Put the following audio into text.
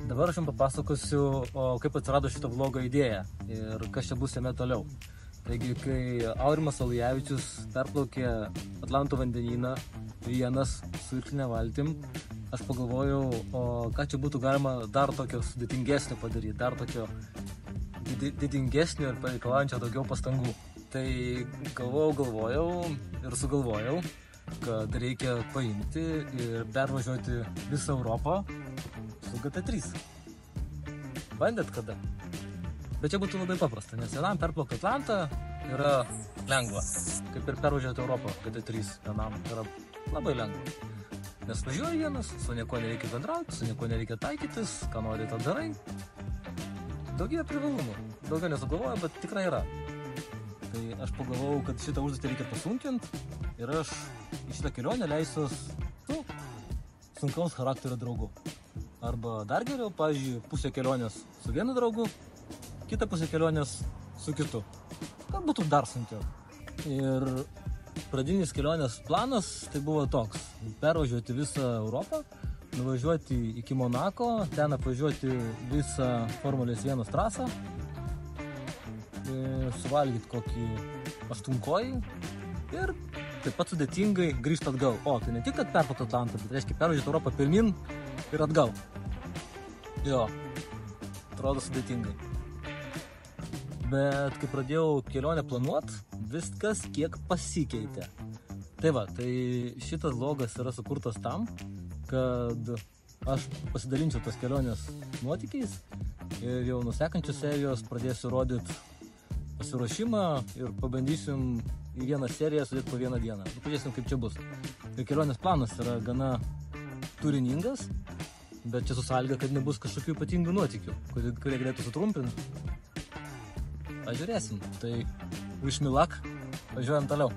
Dabar aš jums papasakosiu, kaip atsirado šito vlogo idėja ir kas čia bus jame toliau. Taigi, kai Aurimas Alujavičius perplaukė Atlanto vandenyną vienas su irkline valtim, aš pagalvojau, ką čia būtų galima dar tokio sudėtingesnio padaryti, dar tokio didingesnio ir pareikalaujančio daugiau pastangų. Tai galvojau ir sugalvojau, kad reikia paimti ir pervažiuoti visą Europą su GT3. Bandėt kada? Bet čia būtų labai paprasta, nes vienam perplaukti Atlantą yra lengva. Kaip ir pervažiuoti Europą GT3 vienam yra labai lengva. Nes važiuoji vienas, su nieko nereikia bendrauti, su nieko nereikia taikytis, ką nori tą darai. Daugybė privalumų. Daugiau nesugalvoju, bet tikrai yra. Tai aš pagalvojau, kad šitą užduotį reikia pasunkinti ir aš į šitą kelionę leisiuos sunkaus charakterio draugu. Arba dar geriau, pavyzdžiui, pusę kelionės su vienu draugu, kitą pusę kelionės su kitu. Kad būtų dar sunkiau. Ir pradinis kelionės planas tai buvo toks: pervažiuoti visą Europą, nuvažiuoti iki Monako, ten apvažiuoti visą Formulės 1 trasą, suvalgyti kokį 8 kojį ir taip pat sudėtingai grįžti atgal. Tai ne tik, kad perplaukti Atlantą, bet reiškia pervažiuoti Europą pirmin ir atgal. Jo, atrodo sudėtingai. Bet kai pradėjau kelionę planuoti, viskas kiek pasikeitė. Tai šitas vlogas yra sukurtas tam, kad aš pasidalinčiau tos kelionės nuotykiais ir jau nuo sekančios serijos pradėsiu rodyti pasiruošimą ir pabandysim į vieną seriją sudėti po vieną dieną. Pažiūrėsim, kaip čia bus. Tai kelionės planas yra gana turiningas, bet čia su sąlyga, kad nebus kažkokių ypatingų nuotykių, kurie galėtų sutrumpinti. Pažiūrėsim. Tai wish me luck, važiuojam toliau.